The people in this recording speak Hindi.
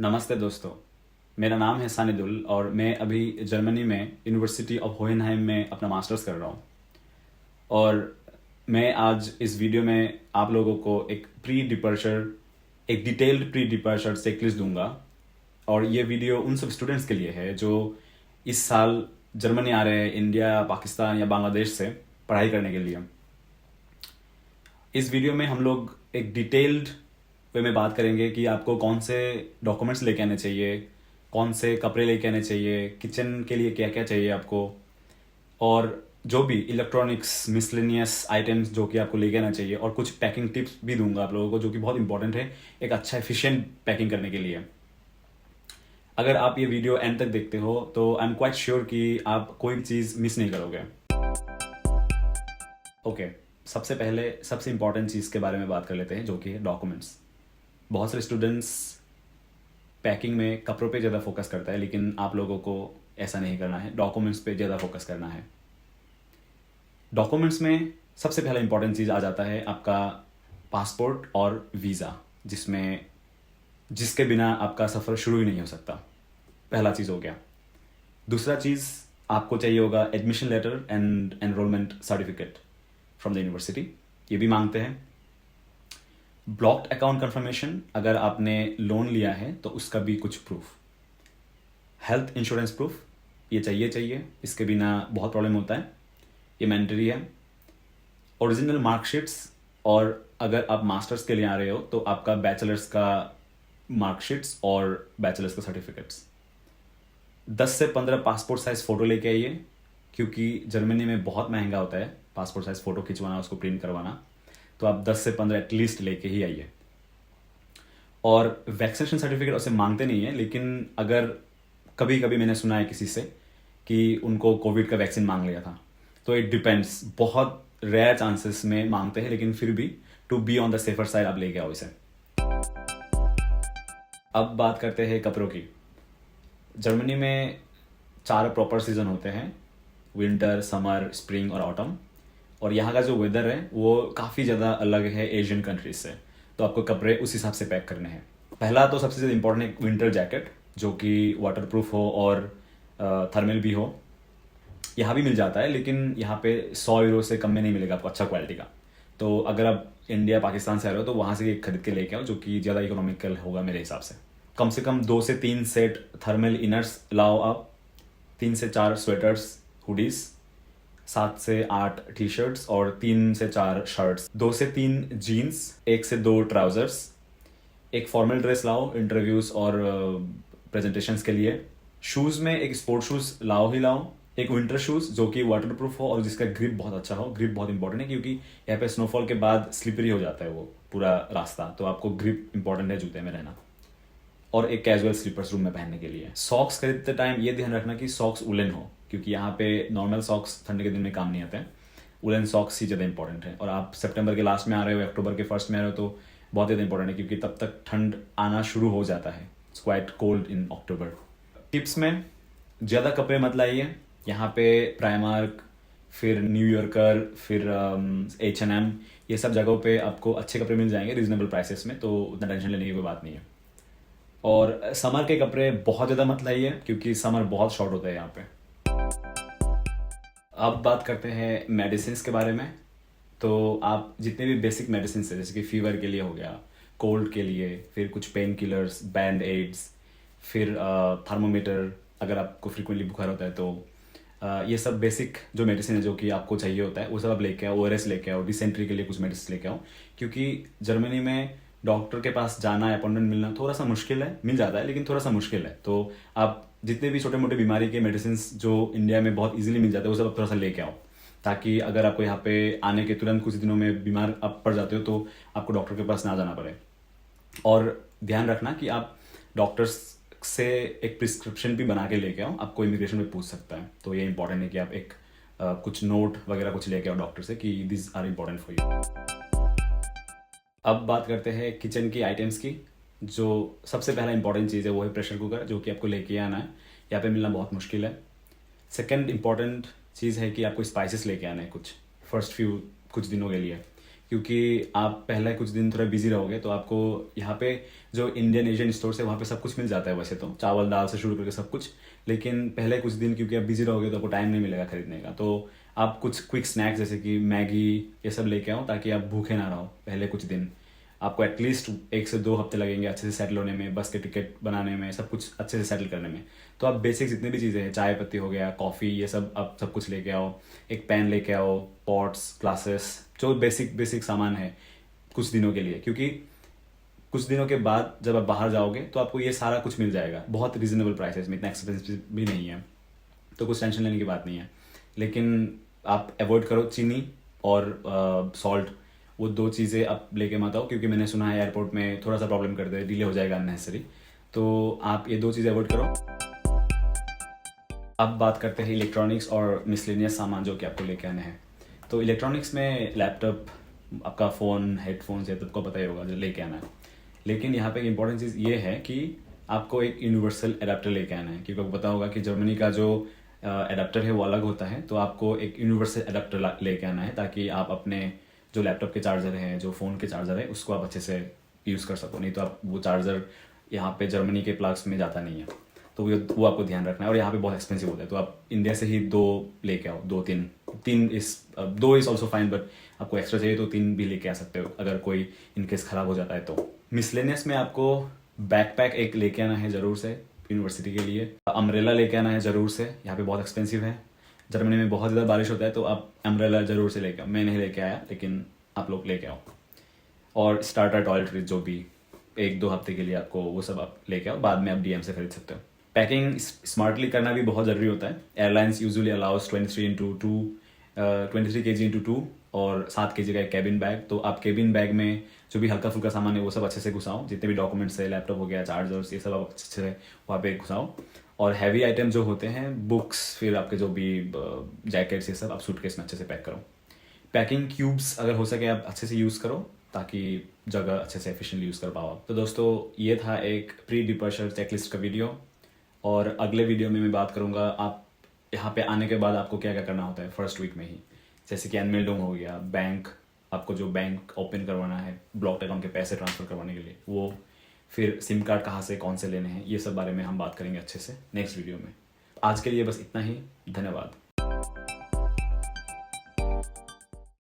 नमस्ते दोस्तों। मेरा नाम है सानिदुल और मैं अभी जर्मनी में यूनिवर्सिटी ऑफ होहेनहाइम में अपना मास्टर्स कर रहा हूँ। और मैं आज इस वीडियो में आप लोगों को एक डिटेल्ड प्री डिपर्चर चेकलिस्ट दूंगा। और ये वीडियो उन सब स्टूडेंट्स के लिए है जो इस साल जर्मनी आ रहे हैं इंडिया, पाकिस्तान या बांग्लादेश से पढ़ाई करने के लिए। इस वीडियो में हम लोग एक डिटेल्ड वे में बात करेंगे कि आपको कौन से डॉक्यूमेंट्स लेके आने चाहिए, कौन से कपड़े लेके आने चाहिए, किचन के लिए क्या क्या चाहिए आपको, और जो भी इलेक्ट्रॉनिक्स मिसलेनियस आइटम्स जो कि आपको लेके आना चाहिए। और कुछ पैकिंग टिप्स भी दूंगा आप लोगों को जो कि बहुत इंपॉर्टेंट है एक अच्छा एफिशिएंट पैकिंग करने के लिए। अगर आप ये वीडियो एंड तक देखते हो तो आई एम क्वाइट श्योर कि आप कोई भी चीज़ मिस नहीं करोगे। ओके, सबसे पहले सबसे इंपॉर्टेंट चीज़ के बारे में बात कर लेते हैं जो कि है डॉक्यूमेंट्स। बहुत सारे स्टूडेंट्स पैकिंग में कपड़ों पे ज़्यादा फोकस करता है, लेकिन आप लोगों को ऐसा नहीं करना है, डॉक्यूमेंट्स पे ज़्यादा फोकस करना है। डॉक्यूमेंट्स में सबसे पहला इंपॉर्टेंट चीज़ आ जाता है आपका पासपोर्ट और वीज़ा, जिसके बिना आपका सफ़र शुरू ही नहीं हो सकता। पहला चीज़ हो गया। दूसरा चीज़ आपको चाहिए होगा admission letter and enrolment certificate from the university, ये भी मांगते हैं। ब्लॉक्ड अकाउंट कंफर्मेशन, अगर आपने लोन लिया है तो उसका भी कुछ प्रूफ। हेल्थ इंश्योरेंस प्रूफ, ये चाहिए, इसके बिना बहुत प्रॉब्लम होता है, ये मैंडेटरी है। ओरिजिनल मार्कशीट्स, और अगर आप मास्टर्स के लिए आ रहे हो तो आपका बैचलर्स का मार्कशीट्स और बैचलर्स का सर्टिफिकेट्स। 10 से 15 पासपोर्ट साइज फ़ोटो लेके आइए, क्योंकि जर्मनी में बहुत महंगा होता है पासपोर्ट साइज फ़ोटो खिंचवाना, उसको प्रिंट करवाना। तो आप 10 से 15 एटलीस्ट लेके ही आइए। और वैक्सीनेशन सर्टिफिकेट उसे मांगते नहीं है, लेकिन अगर कभी कभी मैंने सुना है किसी से कि उनको कोविड का वैक्सीन मांग लिया था, तो इट डिपेंड्स, बहुत रेयर चांसेस में मांगते हैं, लेकिन फिर भी to be on the safer side आप लेके आओ इसे। अब बात करते हैं कपड़ों की। जर्मनी में 4 प्रॉपर सीजन होते हैं, विंटर, समर, स्प्रिंग और ऑटम। और यहाँ का जो वेदर है वो काफ़ी ज़्यादा अलग है एशियन कंट्रीज से, तो आपको कपड़े उस हिसाब से पैक करने हैं। पहला तो सबसे ज़्यादा इंपॉर्टेंट है विंटर जैकेट, जो कि वाटरप्रूफ हो और थर्मल भी हो। यहाँ भी मिल जाता है, लेकिन यहाँ पे 100 यूरो से कम में नहीं मिलेगा आपको अच्छा क्वालिटी का। तो अगर आप इंडिया, पाकिस्तान से आ रहे हो तो वहाँ से खरीद के लेके आओ, जो कि ज़्यादा इकोनॉमिकल होगा मेरे हिसाब से कम 2 से 3 सेट थर्मल इनर्स लाओ आप, 3 से 4 स्वेटर्स, हुडीज़, 7 से 8 टी शर्ट्स और 3 से 4 शर्ट्स, 2 से 3 जीन्स, 1 से 2 ट्राउजर्स। एक फॉर्मल ड्रेस लाओ इंटरव्यूज और प्रेजेंटेशंस के लिए। शूज़ में एक स्पोर्ट शूज़ लाओ ही लाओ, एक विंटर शूज़ जो कि वाटरप्रूफ हो और जिसका ग्रिप बहुत अच्छा हो। ग्रिप बहुत इंपॉर्टेंट है, क्योंकि यहाँ पे स्नोफॉल के बाद स्लिपरी हो जाता है वो पूरा रास्ता, तो आपको ग्रिप इंपॉर्टेंट है जूते में रहना। और एक कैजुअल स्लीपर्स रूम में पहनने के लिए। सॉक्स खरीदते टाइम ये ध्यान रखना कि सॉक्स उलन हो, क्योंकि यहाँ पे नॉर्मल सॉक्स ठंड के दिन में काम नहीं आते हैं, उलन सॉक्स ही ज़्यादा इंपॉर्टेंट है। और आप सितंबर के लास्ट में आ रहे हो, अक्टूबर के फर्स्ट में आ रहे हो, तो बहुत ज़्यादा इंपॉर्टेंट है, क्योंकि तब तक ठंड आना शुरू हो जाता है। It's quite cold in October. Tips में ज़्यादा कपड़े मत लाइए। यहाँ पे प्राइमार्क, फिर न्यू यॉर्कर, फिर H&M, ये सब जगहों पे आपको अच्छे कपड़े मिल जाएंगे रीजनेबल प्राइसेस में, तो उतना टेंशन लेने की कोई बात नहीं है। और समर के कपड़े बहुत ज़्यादा मत लाइए, क्योंकि समर बहुत शॉर्ट होता है यहाँ पे। अब बात करते हैं मेडिसिन के बारे में। तो आप जितने भी बेसिक मेडिसिन है, जैसे कि फीवर के लिए हो गया, कोल्ड के लिए, फिर कुछ पेन किलर्स, बैंड एड्स, फिर थर्मोमीटर अगर आपको फ्रिक्वेंटली बुखार होता है, तो ये सब बेसिक जो मेडिसिन है जो कि आपको चाहिए होता है वो सब आप लेके आओ। ORS लेके आओ, डिसेंट्री के लिए कुछ मेडिसिन लेके आओ, क्योंकि जर्मनी में डॉक्टर के पास जाना, अपॉइंटमेंट मिलना थोड़ा सा मुश्किल है। मिल जाता है, लेकिन थोड़ा सा मुश्किल है। तो आप जितने भी छोटे मोटे बीमारी के मेडिसिन जो इंडिया में बहुत इजीली मिल जाते हैं वो सब आप थोड़ा सा लेके आओ, ताकि अगर आपको यहाँ पे आने के तुरंत कुछ दिनों में बीमार आप पड़ जाते हो तो आपको डॉक्टर के पास ना जाना पड़े। और ध्यान रखना कि आप डॉक्टर्स से एक प्रिस्क्रिप्शन भी बना के लेके आओ, आपको इमिग्रेशन में पूछ सकता है। तो ये इंपॉर्टेंट है कि आप एक कुछ नोट वगैरह कुछ लेके आओ डॉक्टर से कि this are important for you. अब बात करते हैं किचन की आइटम्स की। जो सबसे पहला इंपॉर्टेंट चीज़ है वो है प्रेशर कुकर, जो कि आपको लेके आना है, यहाँ पे मिलना बहुत मुश्किल है। सेकंड इंपॉर्टेंट चीज़ है कि आपको स्पाइसेस लेके आना है कुछ दिनों के लिए, क्योंकि आप पहले कुछ दिन थोड़ा बिजी रहोगे तो आपको यहाँ पे जो इंडियन एशियन स्टोर है वहाँ पे सब कुछ मिल जाता है वैसे तो, चावल दाल से शुरू करके सब कुछ। लेकिन पहले कुछ दिन क्योंकि आप बिजी रहोगे तो आपको टाइम नहीं मिलेगा खरीदने का, तो आप कुछ क्विक स्नैक्स जैसे कि मैगी ये सब लेके आओ ताकि आप भूखे ना रहो पहले कुछ दिन। आपको एटलीस्ट 1 से 2 हफ्ते लगेंगे अच्छे से सेटल होने में, बस के टिकट बनाने में, सब कुछ अच्छे से सेटल करने में। तो आप बेसिक जितने भी चीज़ें हैं, चाय पत्ती हो गया, कॉफ़ी, ये सब आप सब कुछ लेके आओ। एक पेन लेके आओ, पॉट्स, ग्लासेस, जो बेसिक बेसिक सामान है कुछ दिनों के लिए, क्योंकि कुछ दिनों के बाद जब आप बाहर जाओगे तो आपको ये सारा कुछ मिल जाएगा बहुत रिजनेबल प्राइसेस में, इतना एक्सपेंसिव भी नहीं है, तो कुछ टेंशन लेने की बात नहीं है। लेकिन आप अवॉइड करो चीनी और सॉल्ट, वो 2 चीज़ें आप लेके मत आओ, क्योंकि मैंने सुना है एयरपोर्ट में थोड़ा सा प्रॉब्लम कर दे, डिले हो जाएगा अननेसेसरी। तो आप ये 2 चीज़ें अवॉइड करो। अब बात करते हैं इलेक्ट्रॉनिक्स और मिसलेनियस सामान जो कि आपको लेके आने हैं। तो इलेक्ट्रॉनिक्स में लैपटॉप, आपका फ़ोन, हेडफोन्स, ये सबको पता ही होगा जो लेके आना है। लेकिन यहाँ पे इंपॉर्टेंट चीज़ ये है कि आपको एक यूनिवर्सल एडाप्टर लेके आना है, क्योंकि आपको पता होगा कि जर्मनी का जो एडाप्टर है वो अलग होता है। तो आपको एक यूनिवर्सल एडाप्टर लेके आना है ताकि आप अपने जो लैपटॉप के चार्जर हैं, जो फ़ोन के चार्जर है, उसको आप अच्छे से यूज़ कर सको। नहीं तो आप वो चार्जर यहाँ पे जर्मनी के प्लग्स में जाता नहीं है, तो वो आपको ध्यान रखना है। और यहाँ पे बहुत एक्सपेंसिव होता है, तो आप इंडिया से ही 2 लेके आओ, 2-3, 2 इज़ ऑल्सो फाइन, बट आपको एक्स्ट्रा चाहिए तो 3 भी लेके आ सकते हो अगर कोई इनकेस ख़राब हो जाता है तो। मिसलेनियस में आपको बैकपैक एक लेके आना है ज़रूर से यूनिवर्सिटी के लिए, अम्ब्रेला लेके आना है ज़रूर से, यहाँ पे बहुत एक्सपेंसिव है। जर्मनी में बहुत ज़्यादा बारिश होता है तो आप अम्ब्रेला ज़रूर से लेके आओ। मैं नहीं लेके आया, लेकिन आप लोग लेके आओ। और स्टार्टर, टॉयलेटरीज, जो भी 1-2 हफ्ते के लिए आपको वो सब आप लेके आओ, बाद में आप डीएम से खरीद सकते हो। पैकिंग स्मार्टली करना भी बहुत ज़रूरी होता है। Airlines usually allows 23 kg into 2 और 7 kg का एक कैबिन बैग। तो आप कैबिन बैग में जो भी हल्का फुल्का सामान है वो सब अच्छे से घुसाओ, जितने भी डॉक्यूमेंट्स है, लैपटॉप हो गया, चार्जर्स, ये सब आप अच्छे से वहाँ पे घुसाओ। और हैवी आइटम जो होते हैं, बुक्स, फिर आपके जो भी जैकेट्स, ये सब आप सूटकेस में अच्छे से पैक करो। पैकिंग क्यूब्स अगर हो सके आप अच्छे से यूज़ करो ताकि जगह अच्छे से एफिशिएंटली यूज़ कर पाओ। तो दोस्तों, ये था एक प्री डिपर्चर चेकलिस्ट का वीडियो, और अगले वीडियो में मैं बात करूँगा आप यहाँ पे आने के बाद आपको क्या क्या करना होता है फर्स्ट वीक में ही। जैसे कि एनमेल्डोंग हो गया, बैंक, आपको जो बैंक ओपन करवाना है ब्लॉक्ड अकाउंट के पैसे ट्रांसफ़र करवाने के लिए, वो, फिर सिम कार्ड कहाँ से कौन से लेने हैं, ये सब बारे में हम बात करेंगे अच्छे से नेक्स्ट वीडियो में। आज के लिए बस इतना ही, धन्यवाद।